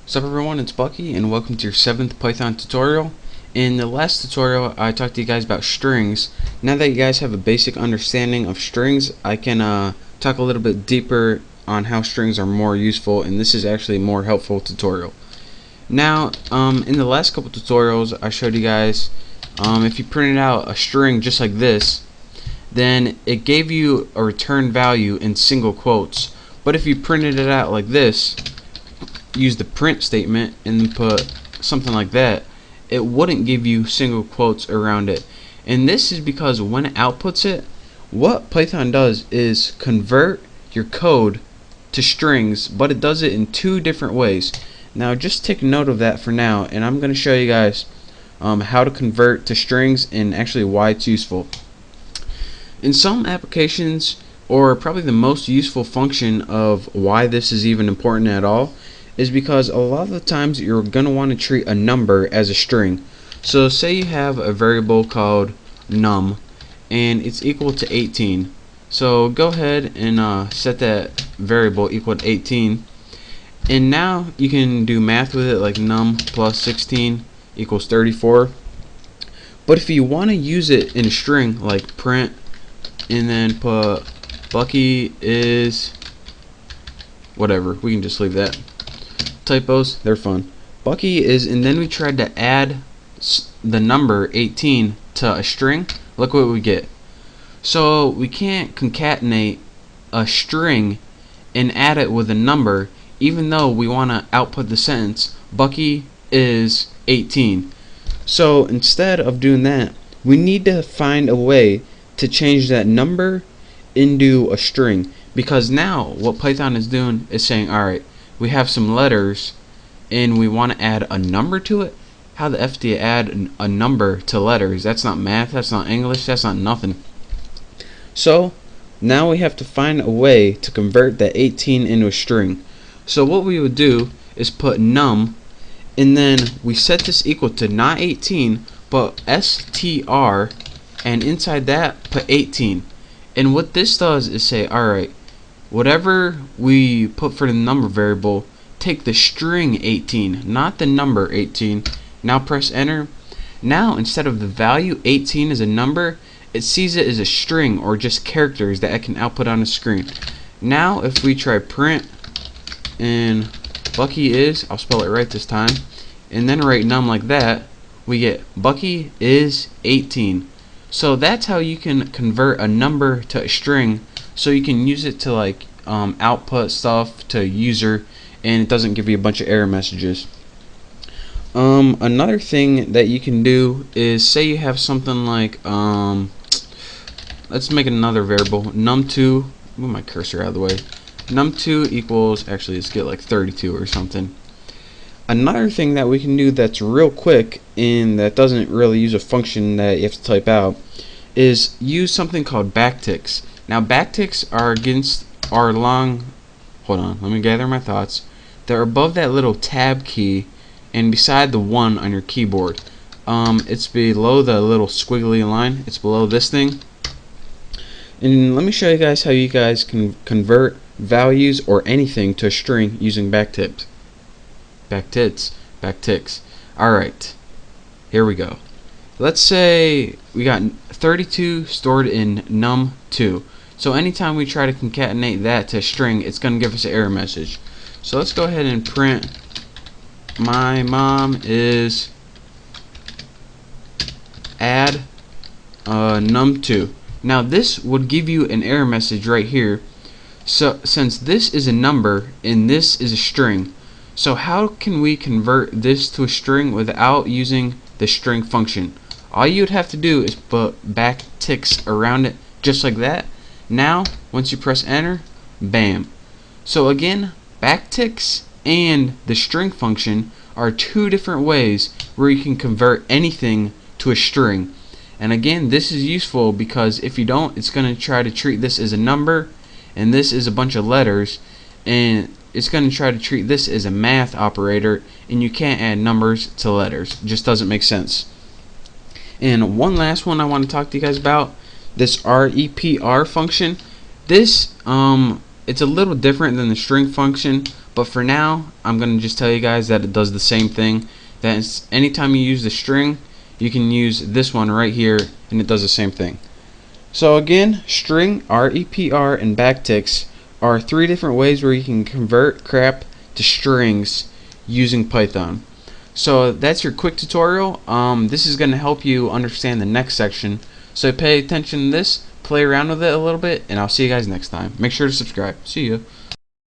What's up everyone, it's Bucky and welcome to your 7th Python tutorial. In the last tutorial I talked to you guys about strings. Now that you guys have a basic understanding of strings, I can talk a little bit deeper on how strings are more useful, and this is actually a more helpful tutorial. Now in the last couple tutorials I showed you guys if you printed out a string just like this, then it gave you a return value in single quotes. But if you printed it out like this, use the print statement and then put something like that, it wouldn't give you single quotes around it. And this is because when it outputs it, what Python does is convert your code to strings, but it does it in two different ways. Now just take note of that for now, and I'm going to show you guys how to convert to strings and actually why it's useful. In some applications, or probably the most useful function of why this is even important at all, is because a lot of the times you're going to want to treat a number as a string. So say you have a variable called num and it's equal to 18. So go ahead and set that variable equal to 18, and now you can do math with it, like num plus 16 equals 34. But if you want to use it in a string, like print and then put Bucky is whatever, we can just leave that. Typos, they're fun. Bucky is, and then we tried to add the number 18 to a string. Look what we get. So we can't concatenate a string and add it with a number, even though we want to output the sentence Bucky is 18. So instead of doing that, we need to find a way to change that number into a string, because now what Python is doing is saying, alright, we have some letters and we want to add a number to it. How the F do you add a number to letters? That's not math, that's not English, that's not nothing. So now we have to find a way to convert that 18 into a string. So what we would do is put num, and then we set this equal to not 18 but str, and inside that put 18. And what this does is say, alright, whatever we put for the number variable, take the string 18, not the number 18. Now press enter. Now instead of the value 18 as a number, it sees it as a string, or just characters that it can output on the screen. Now if we try print and Bucky is, I'll spell it right this time, and then write num like that, we get Bucky is 18. So that's how you can convert a number to a string, so you can use it to like output stuff to a user and it doesn't give you a bunch of error messages. Another thing that you can do is, say you have something like let's make another variable num2, move my cursor out of the way, num2 equals, actually let's get like 32 or something. Another thing that we can do that's real quick and that doesn't really use a function that you have to type out is use something called backticks. Now backticks are against our long, hold on, let me gather my thoughts. They're above that little tab key and beside the 1 on your keyboard. It's below the little squiggly line. It's below this thing. And let me show you guys how you guys can convert values or anything to a string using backticks. Backticks. Alright, here we go. Let's say we got 32 stored in num2. So anytime we try to concatenate that to a string, it's going to give us an error message. So let's go ahead and print my mom is add num2. Now this would give you an error message right here. So since this is a number and this is a string, so how can we convert this to a string without using the string function? All you'd have to do is put backticks around it just like that. Now once you press enter, bam. So again, backticks and the string function are two different ways where you can convert anything to a string. And again, this is useful because if you don't, it's going to try to treat this as a number and this is a bunch of letters, and it's going to try to treat this as a math operator, and you can't add numbers to letters. It just doesn't make sense. And one last one I want to talk to you guys about, this repr function. This it's a little different than the string function, But for now, I'm going to just tell you guys that it does the same thing. That is, anytime you use the string, you can use this one right here, and it does the same thing. So again, string, REPR, and backticks are 3 different ways where you can convert crap to strings using Python. So that's your quick tutorial. This is going to help you understand the next section. So pay attention to this, play around with it a little bit, and I'll see you guys next time. Make sure to subscribe. See ya.